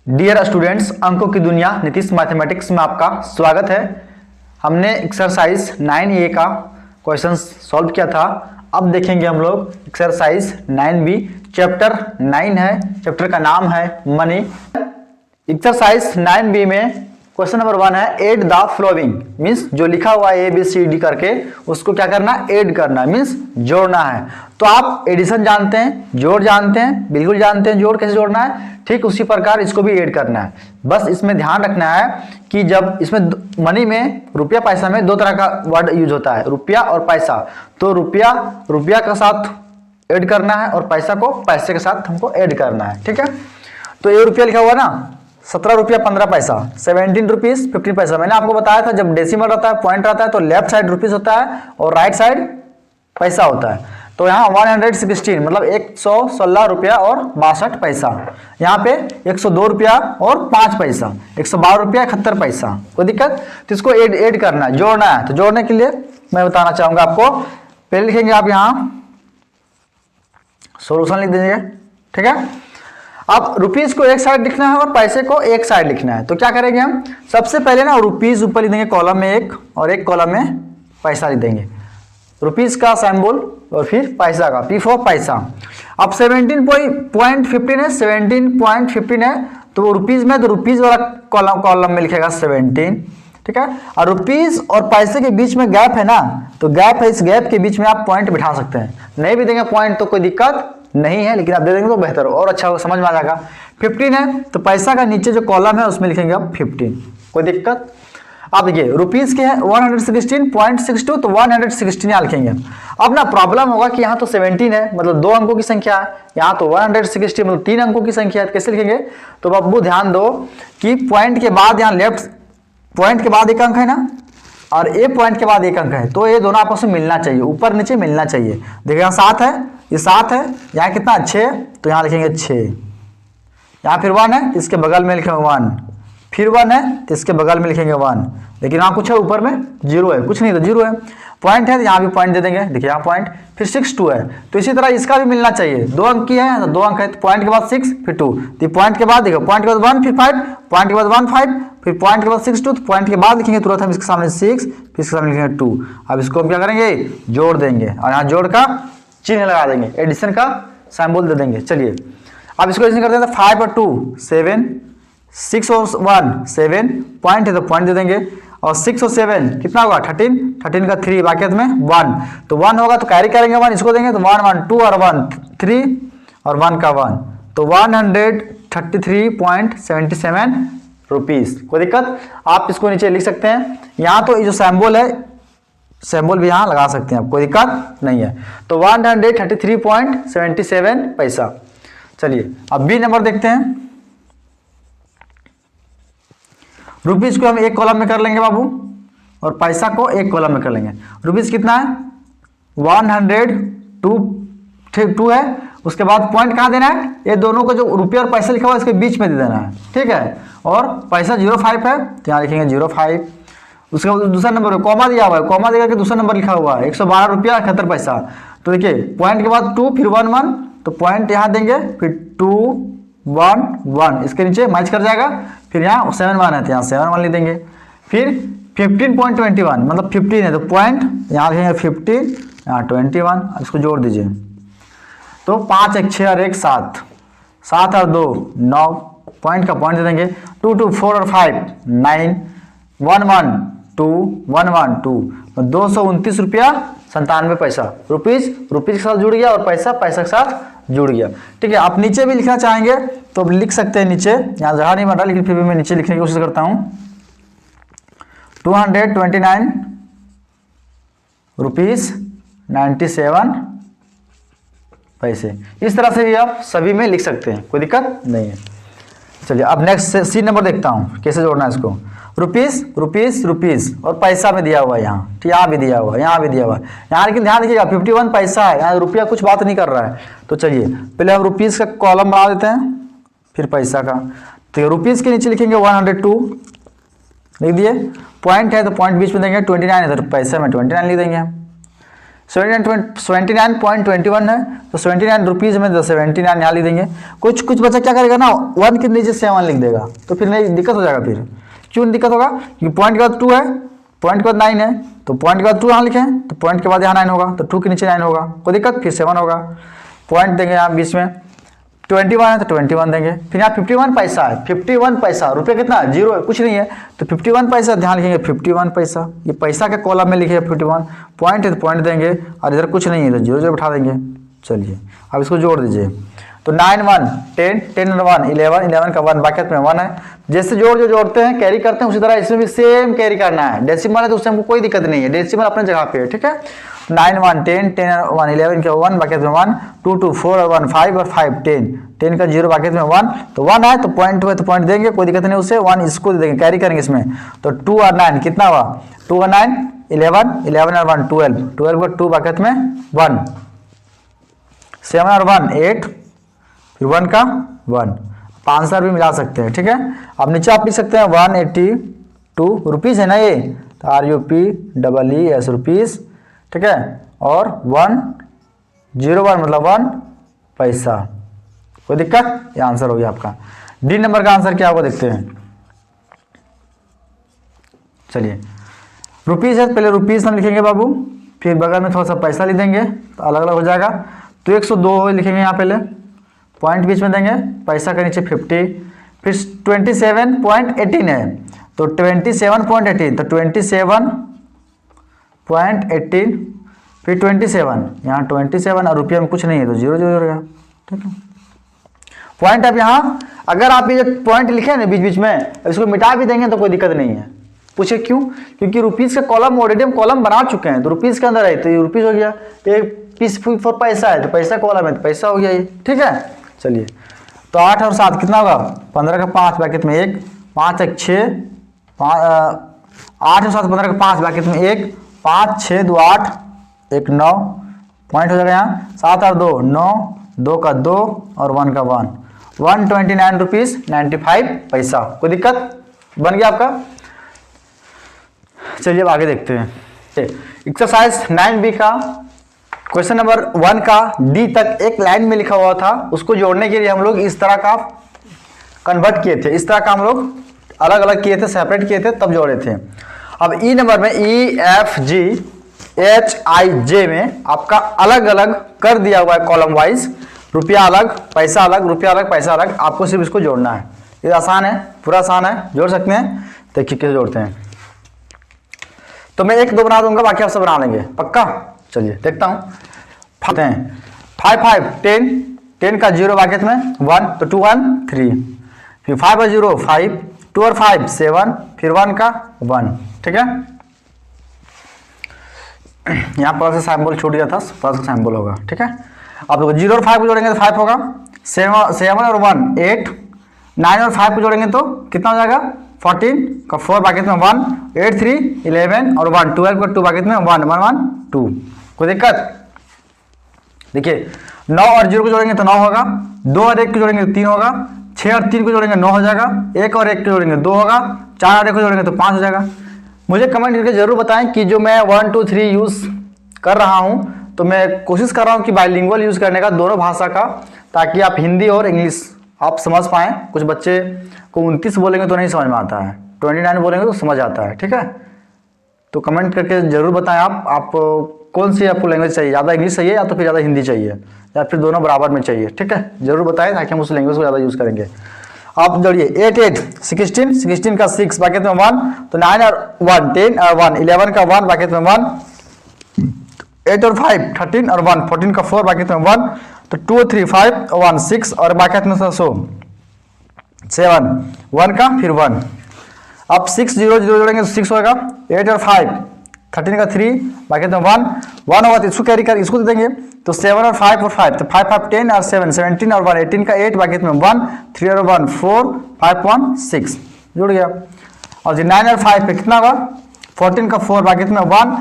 Dear students, अंकों की दुनिया नीतीश मैथमेटिक्स में आपका स्वागत है। हमने एक्सरसाइज 9A का क्वेश्चन सॉल्व किया था। अब देखेंगे हम लोग एक्सरसाइज 9B। चैप्टर 9 है, चैप्टर का नाम है मनी। एक्सरसाइज 9B में क्वेश्चन नंबर 1 है एड द फ्लोइंग, मीन्स जो लिखा हुआ है ABCD करके उसको क्या करना है, ऐड करना, मीन्स जोड़ना है। तो आप एडिशन जानते हैं, जोड़ जानते हैं, बिल्कुल जानते हैं जोड़ कैसे जोड़ना है। ठीक उसी प्रकार इसको भी ऐड करना है। बस इसमें ध्यान रखना है कि जब इसमें मनी में रुपया पैसा में दो तरह का वर्ड यूज होता है, रुपया और पैसा। तो रुपया का साथ ऐड करना है और पैसा को पैसे के साथ हमको ऐड करना है। ठीक है, तो ये रुपया लिखा हुआ ना 17 रुपया 15 पैसा, 17 रुपीज 15 पैसा। मैंने आपको बताया था जब डेसिमल रहता है, पॉइंट रहता है, तो लेफ्ट साइड रुपीज होता है और राइट साइड पैसा होता है। तो यहाँ 116 मतलब 116 रुपया और 62 पैसा। यहाँ पे 102 रुपया और 5 पैसा, 112 रुपया 71 पैसा। कोई दिक्कत? तो इसको ऐड करना है, जोड़ना है। तो जोड़ने के लिए मैं बताना चाहूंगा आपको, पहले लिखेंगे आप यहाँ सोल्यूशन लिख दीजिए। ठीक है, अब रुपीज को एक साइड लिखना है और पैसे को एक साइड लिखना है। तो क्या करेंगे हम, सबसे पहले ना रुपीज ऊपर लिख देंगे कॉलम में एक, और एक कॉलम में पैसा लिख देंगे। रुपीज का सिंबल और फिर पैसा का, P फॉर पैसा। अब 17.15 है, 17.15 है, तो वो रुपीज में, तो रुपीज वाला कॉलम में लिखेगा 17। ठीक है, और रुपीज और पैसे के बीच में गैप है ना, तो गैप है, इस गैप के बीच में आप पॉइंट बिठा सकते हैं। नहीं भी देंगे पॉइंट तो कोई दिक्कत नहीं है, लेकिन आप दे देंगे तो बेहतर और अच्छा हो, समझ में आ जाएगा। 15 है तो पैसा का नीचे जो कॉलम है उसमें लिखेंगे आप 15। कोई दिक्कत? आप देखिए रुपीज के है 116.62, तो 116 यहाँ लिखेंगे। अब ना प्रॉब्लम होगा कि यहाँ तो 17 है, मतलब 2 अंकों की संख्या है, यहाँ तो 160 मतलब 3 अंकों की संख्या है। कैसे लिखेंगे? तो बब्बू ध्यान दो कि पॉइंट के बाद यहाँ लेफ्ट पॉइंट के बाद एक अंक है ना, और ए पॉइंट के बाद एक अंक है, तो ये दोनों आपस में मिलना चाहिए, ऊपर नीचे मिलना चाहिए। देखिए यहाँ 7 है, ये 7 है, यहाँ कितना 6, तो यहाँ लिखेंगे 6। यहाँ फिर 1 है, इसके बगल में लिखेंगे 1, फिर 1 है तो इसके बगल में लिखेंगे 1, लेकिन यहाँ कुछ है, ऊपर में 0 है, कुछ नहीं तो 0 है। पॉइंट है तो यहाँ भी पॉइंट दे देंगे, देखिए यहाँ पॉइंट, फिर 6 2 है, तो इसी तरह इसका भी मिलना चाहिए। 2 अंक की है तो 2 अंक है, तो पॉइंट के बाद 6 फिर 2, तो पॉइंट के बाद देखो, पॉइंट के बाद 1 फिर 5, पॉइंट के बाद 1 5, फिर पॉइंट के बाद 6 2, तो पॉइंट के बाद लिखेंगे तुरंत हम इसके सामने 6, फिर इसके सामने लिखेंगे 2। अब इसको हम क्या करेंगे, जोड़ देंगे और यहाँ जोड़ का चिन्ह लगा देंगे, एडिशन का सिंबल दे देंगे। चलिए अब इसको एडिशन करते हैं, तो 5 और 2 7, 6 और 1 7, पॉइंट है तो पॉइंट दे देंगे, और 6 और 7 कितना होगा 13, 13 का 3 बाकी में 1, तो 1 होगा तो कैरी करेंगे 1, इसको देंगे तो 1 1 2 और 1 3 और 1 का 1, तो 133.77 रुपीज। कोई दिक्कत? आप इसको नीचे लिख सकते हैं। यहाँ तो ये जो सिंबल है, सिंबल भी यहाँ लगा सकते हैं आप, कोई दिक्कत नहीं है। तो 133.77 पैसा। चलिए अब बी नंबर देखते हैं। रुपीज को हम एक कॉलम में कर लेंगे बाबू, और पैसा को एक कॉलम में कर लेंगे। रुपीज कितना है 102 है, उसके बाद पॉइंट कहाँ देना है, ये दोनों को जो रुपया और पैसा लिखा हुआ है इसके बीच में दे देना है। ठीक है, और पैसा 05 है तो यहाँ लिखेंगे 05। उसके बाद दूसरा नंबर कॉमा दिया हुआ है, कॉमा देकर के दूसरा नंबर लिखा हुआ है 112 रुपया 71 पैसा। तो देखिए पॉइंट के बाद 2 फिर 1 1, तो पॉइंट यहाँ देंगे, फिर 2 1 1, इसके नीचे मैच कर जाएगा, फिर यहाँ 7 1 है तो यहाँ 7 1 लिख देंगे। फिर 15.21 मतलब 15 है तो पॉइंट यहाँ लिखेंगे 15, यहाँ 21, इसको जोड़ दीजिए। तो 5 1 6 और 1 7, 7 और 2 9, पॉइंट का पॉइंट दे देंगे। 2 2 4 और 5 9, 1 1 2 1 1 2, 229 रुपया 97 पैसा। रुपीज के साथ जुड़ गया और पैसा के साथ जुड़ गया। ठीक है, आप नीचे भी लिखना चाहेंगे तो लिख सकते हैं नीचे, यहाँ जगह नहीं बन रहा लेकिन फिर भी मैं नीचे लिखने की कोशिश करता हूँ। 229 रुपीज 97 पैसे। इस तरह से भी आप सभी में लिख सकते हैं, कोई दिक्कत नहीं है। चलिए अब नेक्स्ट सी नंबर देखता हूँ कैसे जोड़ना है इसको। रुपीज और पैसा में दिया हुआ है यहाँ, ठीक, यहाँ भी दिया हुआ है, यहाँ भी दिया हुआ है, यहाँ लेकिन ध्यान रखिएगा 51 पैसा है, यहाँ रुपया कुछ बात नहीं कर रहा है। तो चलिए पहले हम रुपीज का कॉलम बना देते हैं, फिर पैसा का। तो रुपीज के नीचे लिखेंगे 102, लिख दिए। पॉइंट है तो पॉइंट बीच में देंगे, 29 है तो पैसा में 29 लिख देंगे। 79.21 है, तो 79 रुपीज़ में 79 यहाँ लिख देंगे। कुछ बच्चा क्या करेगा ना, 1 के नीचे 7 लिख देगा, तो फिर नहीं दिक्कत हो जाएगा। फिर क्यों दिक्कत होगा, क्योंकि पॉइंट के बाद 2 है, पॉइंट के बाद 9 है, तो पॉइंट के बाद 2 यहाँ लिखें, तो पॉइंट के बाद यहाँ 9 होगा, तो 2 के नीचे 9 होगा, कोई दिक्कत, फिर 7 होगा। पॉइंट देंगे यहाँ बीच में 21 है, तो 21 देंगे। फिर यहाँ 51 पैसा है, 51 पैसा, रुपये कितना, 0 है, कुछ नहीं है, तो 51 पैसा ध्यान लिखेंगे, 51 पैसा, ये पैसा के कॉलम में लिखे 51, पॉइंट है तो पॉइंट देंगे, और इधर कुछ नहीं है तो 0 0 बैठा देंगे। चलिए अब इसको जोड़ दीजिए, तो 9 1 10 10 1 11 11 का 1 बाकी में 1 है। जैसे जो जोड़ते हैं कैरी करते हैं उसी तरह इसमें भी सेम कैरी करना है। डेसिमल है तो उससे हमको कोई दिक्कत नहीं है, डेसिमल अपने जगह पे है, ठीक है। 9 1 10 10 1 11 का 1 बाकी में 1 2 2 4 और 1 5 और 5 10 10 का 0 बाकी में 1, तो 1 है तो पॉइंट है तो पॉइंट देंगे, कोई दिक्कत नहीं उससे। 1 इसको देंगे, कैरी करेंगे इसमें, तो 2 और 9 कितना हुआ, 2 और 9 11 11 और 1 12 12 का 2 बाकी में 1 7 और 1 8 फिर 1 का 1, आंसर भी मिला सकते हैं, ठीक है। अब नीचे आप लिख सकते हैं 182 रुपीज़ है ना ये, तो RUPEES रुपीज़, ठीक है, और 101 मतलब 1 पैसा, कोई दिक्कत, ये आंसर हो गया आपका। डी नंबर का आंसर क्या होगा देखते हैं। चलिए रुपीज़ है, पहले रुपीज़ हम लिखेंगे बाबू, फिर बगल में थोड़ा सा पैसा लिख देंगे तो अलग अलग हो जाएगा। तो 102 लिखेंगे यहाँ पहले, पॉइंट बीच में देंगे, पैसा के नीचे 50, फिर 27.18 है तो 27.18, तो 27.18 फिर 27, यहाँ 27 और रुपये में कुछ नहीं है तो 0 0 रहेगा, ठीक है। पॉइंट अब यहाँ अगर आप ये पॉइंट लिखे ना बीच बीच में, इसको मिटा भी देंगे तो कोई दिक्कत नहीं है। पूछे क्यों, क्योंकि रुपीज़ का कॉलम ऑलरेडी हम कॉलम बना चुके हैं, तो रुपीज़ के अंदर है तो ये रुपीज़ हो गया, एक पीस फॉर पैसा है तो पैसा कॉलम है तो पैसा हो गया ये, ठीक है। चलिए तो 8 और 7 कितना होगा, 15 का 5 बाकी में 1 5 1 6 8 और 7 15 का 5 बाकी में 1 5 6 2 8 1 9 पॉइंट हो जाएगा यहाँ, 7 और 2 9 2 का 2 और 1 का 1 129 रुपीज़ 95 पैसा, कोई दिक्कत, बन गया आपका। चलिए अब आगे देखते हैं। एक्सरसाइज 9B का क्वेश्चन नंबर 1 का डी तक एक लाइन में लिखा हुआ था, उसको जोड़ने के लिए हम लोग इस तरह का कन्वर्ट किए थे, इस तरह का हम लोग अलग अलग किए थे, सेपरेट किए थे तब जोड़े थे। अब ई नंबर में EFGHIJ में आपका अलग अलग कर दिया हुआ है कॉलम वाइज, रुपया अलग पैसा अलग, रुपया अलग पैसा अलग, आपको सिर्फ इसको जोड़ना है। ये आसान है, पूरा आसान है, जोड़ सकते हैं। देखिए कैसे जोड़ते हैं, तो मैं 1 2 बना दूंगा, बाकी आप सब बना लेंगे, पक्का। चलिए देखता हूँ, 5 5 10 10 का 0 बाकी में 1, तो 2 1 3 फिर 5 और 0 5 2 और 5 7 फिर 1 का 1, ठीक है। यहाँ पर से सैम्बल छूट गया था, प्लस का सैम्बल होगा, ठीक है। अब देखो 0 और 5 को जोड़ेंगे तो 5 होगा, 7 और 1 8 9 और 5 को जोड़ेंगे तो कितना हो जाएगा, 14 का 4 बाकी में 1 8 3 11 और 1 12 का 2 बाकी में 1 1 1 2, कोई दिक्कत। देखिए 9 और 0 को जोड़ेंगे तो 9 होगा, 2 और 1 को जोड़ेंगे तो 3 होगा, 6 और 3 को जोड़ेंगे 9 हो जाएगा, 1 और 1 को जोड़ेंगे 2 होगा, 4 और 1 को जोड़ेंगे तो 5 हो जाएगा। मुझे कमेंट करके जरूर बताएं कि जो मैं 1 2 3 यूज़ कर रहा हूँ, तो मैं कोशिश कर रहा हूँ कि बाइलिंगुअल यूज़ करने का, दोनों भाषा का, ताकि आप हिंदी और इंग्लिश आप समझ पाएँ। कुछ बच्चे को 29 बोलेंगे तो नहीं समझ में आता है, 29 बोलेंगे तो समझ आता है, ठीक है। तो कमेंट करके जरूर बताएं आप कौन सी आपको लैंग्वेज चाहिए, ज़्यादा इंग्लिश चाहिए या तो फिर ज़्यादा हिंदी चाहिए या फिर दोनों बराबर में चाहिए, ठीक है। जरूर बताएं ताकि हम उस लैंग्वेज को ज़्यादा यूज़ करेंगे। आप जोड़िए 8 8 16 16 का 6 बाकी में 1, तो 9 और 1 10 और 1 11 का 1 बाकी में 1 8 और 5 13 और 1 14 का 4 बाकी में 1, तो 2 3 5 1 6 और बाकी में 7 1 का फिर 1। अब 6 0 0 जोड़ेंगे तो 6 होगा, 8 और 5 13 का 3 बाकी में 1 1 होगा, तो इसको कैरी कर इसको दे देंगे, तो 7 और 5 और 5 तो 5 5 10 और 7 17 और 1 18 का 8 बाकी में 1 3 और 1 4 5 1 6 जुड़ गया। और 9 और 5 पे कितना होगा, 14 का 4 बाकी में 1,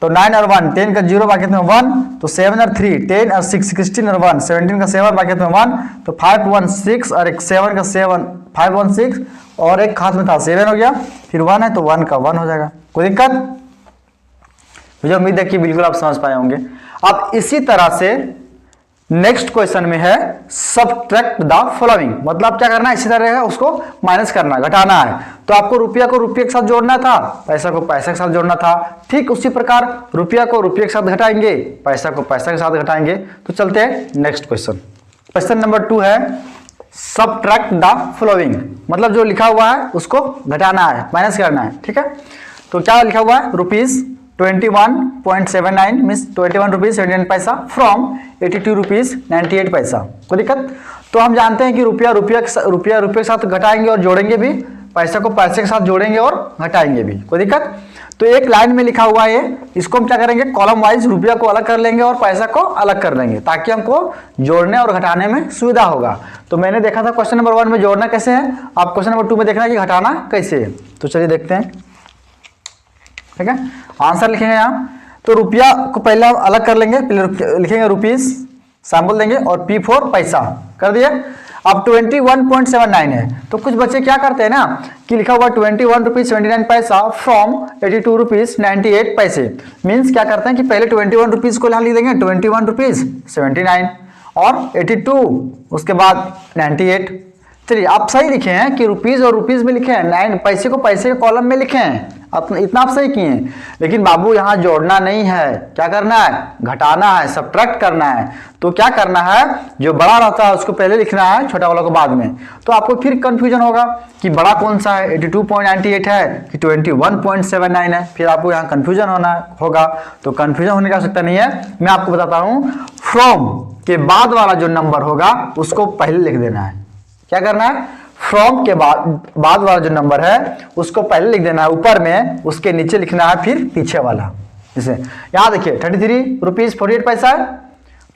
तो 9 और 1 10 का 0 बाकी में 1, तो 7 और 3 10 और 6 16 और 1 17 का 7 बाकी में 1, तो 5 1 6 और एक 7 का 7 5 1 6 और एक हाथ में था 7 हो गया, फिर 1 है तो 1 का 1 हो जाएगा, कोई दिक्कत। मुझे उम्मीद है कि बिल्कुल आप समझ पाए होंगे। अब इसी तरह से नेक्स्ट क्वेश्चन में है सबट्रैक्ट द फॉलोइंग, मतलब क्या करना है, इसी तरह है उसको माइनस करना, घटाना है। तो आपको रुपया को रुपये के साथ जोड़ना था, पैसा को पैसा के साथ जोड़ना था। ठीक उसी प्रकार रुपया को रुपये के साथ घटाएंगे, पैसा को पैसा के साथ घटाएंगे। तो चलते हैं नेक्स्ट क्वेश्चन। क्वेश्चन नंबर 2 है सबट्रैक्ट द फॉलोइंग, मतलब जो लिखा हुआ है उसको घटाना है, माइनस करना है। ठीक है, तो क्या लिखा हुआ है, रुपीज 21.79 मीन्स 21 रुपीज 79 पैसा फ्रॉम 82 रुपीज 98 पैसा। कोई दिक्कत? तो हम जानते हैं कि रुपया के साथ घटाएंगे और जोड़ेंगे भी, पैसा को पैसे के साथ जोड़ेंगे और घटाएंगे भी। कोई दिक्कत? तो एक लाइन में लिखा हुआ है, इसको हम क्या करेंगे, कॉलम वाइज रुपया को अलग कर लेंगे और पैसा को अलग कर लेंगे, ताकि हमको जोड़ने और घटाने में सुविधा होगा। तो मैंने देखा था क्वेश्चन नंबर 1 में जोड़ना कैसे है, आप क्वेश्चन नंबर 2 में देखना है कि घटाना कैसे है। तो चलिए देखते हैं। ठीक है, आंसर लिखेंगे यहाँ। तो रुपया को पहले हम अलग कर लेंगे, पहले लिखेंगे रुपीज, सैम्पल देंगे और P फॉर पैसा कर दिए। अब 21.79 है, तो कुछ बच्चे क्या करते हैं ना कि लिखा हुआ 21 रुपीज 79 पैसा फ्रॉम 82 रुपीज 98 पैसे। मीन्स क्या करते हैं कि पहले 21 रुपीज को यहाँ लिख देंगे 21 रुपीज 79 और 82 उसके बाद 98। चलिए आप सही लिखे हैं कि रुपीज और रुपीज में लिखे हैं, 9 पैसे को पैसे के कॉलम में लिखे हैं, इतना आप सही किए हैं। लेकिन बाबू यहाँ जोड़ना नहीं है, क्या करना है, घटाना है, सब्ट्रैक्ट करना है। तो क्या करना है, जो बड़ा रहता है उसको पहले लिखना है, छोटा वाला को बाद में। तो आपको फिर कंफ्यूजन होगा कि बड़ा कौन सा है, 82.98 है कि 21.79 है, फिर आपको यहाँ कंफ्यूजन होगा। तो कंफ्यूजन होने की आवश्यकता नहीं है, मैं आपको बताता हूँ। फ्रॉम के बाद वाला जो नंबर होगा उसको पहले लिख देना है। क्या करना है, फ्रॉम के बाद वाला जो नंबर है उसको पहले लिख देना है ऊपर में, उसके नीचे लिखना है फिर पीछे वाला। जैसे यहाँ देखिए 33 रुपीज 48 पैसा है,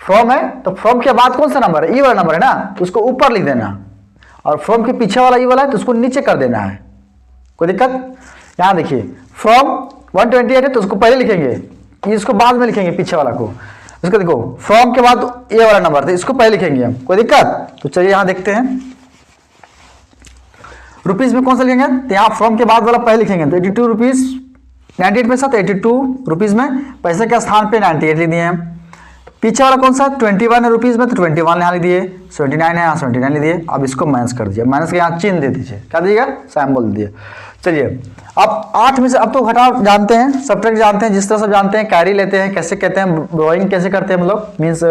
फ्रॉम है, तो फ्रॉम के बाद कौन सा नंबर है, ई वाला नंबर है ना, तो उसको ऊपर लिख देना, और फ्रॉम के पीछे वाला ई वाला है तो उसको नीचे कर देना है। कोई दिक्कत? यहाँ देखिए फ्रॉम 128 है तो उसको पहले लिखेंगे, इसको बाद में लिखेंगे पीछे वाला को। इसको देखो फ्रॉम के बाद ये वाला नंबर था, इसको पहले लिखेंगे हम। कोई दिक्कत? तो चलिए यहाँ देखते हैं रुपीज में कौन सा लिखेंगे, तो यहाँ फ्रॉम के बाद वाला पहले लिखेंगे, तो 82 रुपीज 98 पैसा, तो 82 रुपीज में पैसे के स्थान पे 98 लिख दिए हैं। पीछे वाला कौन सा 21 रुपीज में, तो 21 यहाँ लिख दिए, 79 है यहाँ 79 लिख दिए। अब इसको माइनस कर दिया, माइनस के यहाँ चिन्ह दे दीजिए, क्या दीजिएगा, सैम्बल दे दिए। चलिए अब 8 में से, अब तो घटाव जानते हैं, सब्ट्रैक्ट जानते हैं, जिस तरह सब जानते हैं, कैरी लेते हैं, कैसे कहते हैं, ड्रॉइंग कैसे करते हैं हम लोग, मीन्स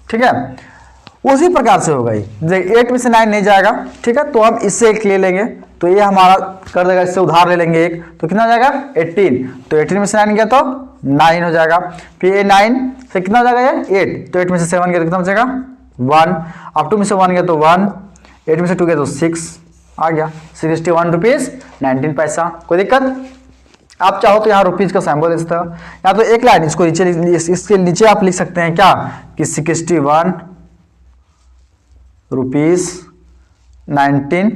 ठीक है, उसी प्रकार से होगा। ये 8 में से 9 नहीं जाएगा, ठीक है, तो हम इससे एक ले लेंगे, तो ये हमारा कर देगा, इससे उधार ले लेंगे एक, तो कितना हो जाएगा 18। तो 18 में से 9 गया तो 9 हो जाएगा। फिर ये 9 से कितना हो जाएगा, ये 8, तो 8 में से 7 गया तो कितना हो जाएगा 1। अब 2 में से 1 गया तो 1, 8 में से 2 गया तो 6 आ गया, 61 रुपीज 19 पैसा। कोई दिक्कत? आप चाहो तो यहाँ रुपीज का सैम्बल दे सकते हो, या तो एक लाइन इसको नीचे, इसके नीचे आप लिख सकते हैं क्या कि 61 रुपीज 19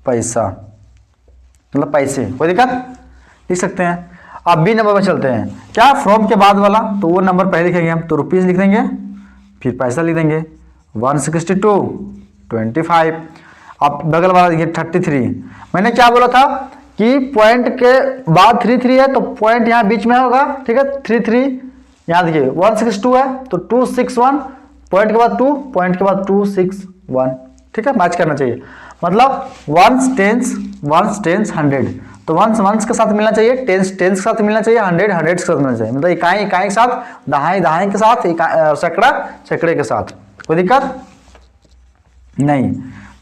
पैसा, मतलब पैसे। कोई दिक्कत? लिख सकते हैं। अब बी नंबर में चलते हैं, क्या फ्रॉम के बाद वाला, तो वो नंबर पहले लिखेंगे हम, तो रुपीज लिख देंगे, फिर पैसा लिख देंगे 162 25। अब बगल वाला देखिए 33। मैंने क्या बोला था कि पॉइंट के बाद 33 है, तो पॉइंट यहाँ बीच में होगा, ठीक है, 33। यहाँ देखिए 162 है तो 261, पॉइंट के बाद 2, पॉइंट के बाद 261, ठीक है, मैच करना चाहिए। मतलब 1 टेंस 100, तो 1 के साथ मिलना चाहिए, 10 के साथ मिलना चाहिए, 100 के साथ मिलना चाहिए, मतलब इकाई के साथ, दहाई के साथ, सैकड़े के साथ। कोई दिक्कत नहीं?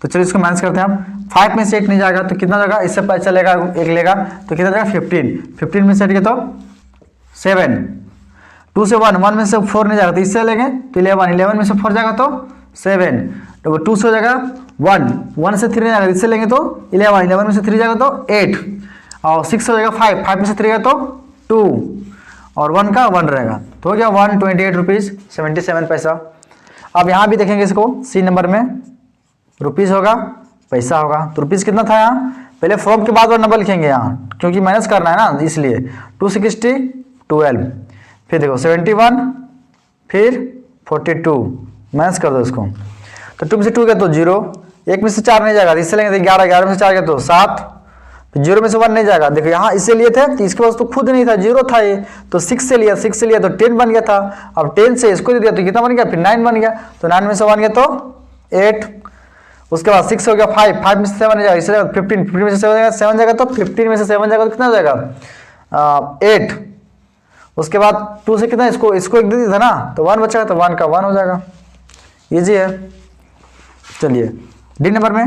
तो चलिए इसको माइनस करते हैं हम। 5 में से 8 नहीं जाएगा तो कितना जाएगा, इससे पता चलेगा 1 लेगा तो कितना जाएगा 15 में से 8 गया तो 7। 2 से 1 में से 4 नहीं जाएगा तो इससे लेंगे तो 11 में से 4 जाएगा तो 7, तो 2 से हो जाएगा 1 से 3 नहीं जाएगा, इससे लेंगे तो 11 में से 3 जाएगा तो 8, और 6 हो जाएगा 5 में से 3 जाएगा तो 2, और 1 का 1 रहेगा, तो हो गया 128 रुपीज 77 पैसा। अब यहाँ भी देखेंगे इसको, सी नंबर में रुपीज होगा, पैसा होगा, तो रुपीज कितना था यहाँ, पहले फ्रॉम के बाद वाला नंबर लिखेंगे यहाँ, क्योंकि माइनस करना है ना, इसलिए 260 12, फिर देखो 71, फिर 42, माइनस कर दो इसको, तो 2 में से 2 गया तो 0, 1 में से 4 नहीं जाएगा, इससे लेंगे तो 11 में से 4 गया तो 7, तो 0 में से 1 नहीं जाएगा। देखो यहाँ इसे लिए थे तो इसके पास तो खुद नहीं था, 0 था ये, तो 6 से लिया, 6 से लिया तो 10 बन गया था। अब 10 से इसको दे दिया तो कितना बन गया, फिर 9 बन गया। तो 9 में से 1 गया तो 8, उसके बाद 6 हो गया 5, 5 में से 7 जाएगा, इसलिए 15, 15 में से 7 जाएगा तो 15 में से 7 जाएगा तो कितना हो जाएगा 8। उसके बाद 2 से कितना, इसको एक दे दिया था ना, तो 1 बचेगा, तो 1 का 1 हो जाएगा। इजी है। चलिए डी नंबर में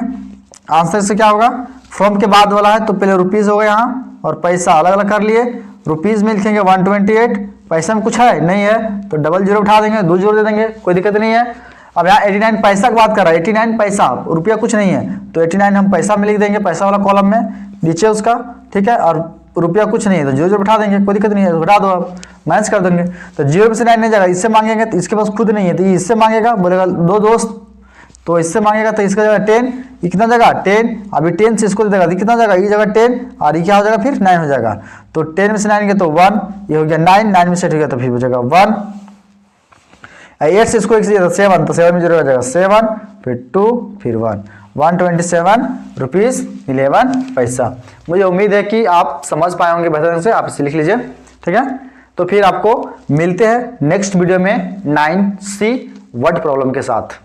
आंसर से क्या होगा, फ्रॉम के बाद वाला है तो पहले रुपीज होगा यहाँ और पैसा अलग अलग कर लिए। रुपीज में लिखेंगे 128, पैसा में कुछ है नहीं है तो डबल जीरो उठा देंगे, 2 जीरो दे देंगे, कोई दिक्कत नहीं है। अब यहाँ 89 पैसा की बात कर रहा है, 89 पैसा, रुपया कुछ नहीं है तो 89 हम पैसा में लिख देंगे, पैसा वाला कॉलम में नीचे उसका, ठीक है। और रुपया कुछ नहीं है तो 0 0 उठा देंगे, कोई दिक्कत नहीं है, उठा दो आप, माइनस कर देंगे। तो 0 में से 9 नहीं जाएगा, इससे मांगेंगे तो इसके पास खुद नहीं है तो ये इससे मांगेगा, बोलेगा 2 दोस्त, तो इससे मांगेगा तो इसका जगह 10, ये कितना जाएगा 10, अभी 10 से इसको दे देगा, कितना जाएगा, ये जगह 10 और ये क्या हो जाएगा फिर 9 हो जाएगा। तो 10 में से 9 गया तो 1, ये हो गया 9, 9 में से हो गया तो फिर हो जाएगा 1। 8 से इसको 1 से 7, तो 7 में 0 हो जाएगा 7, फिर 2, फिर 1, 127 रुपीज़ 11 पैसा। मुझे उम्मीद है कि आप समझ पाए होंगे बेहतर से, आप इसे लिख लीजिए, ठीक है। तो फिर आपको मिलते हैं नेक्स्ट वीडियो में 9C वर्ड प्रॉब्लम के साथ।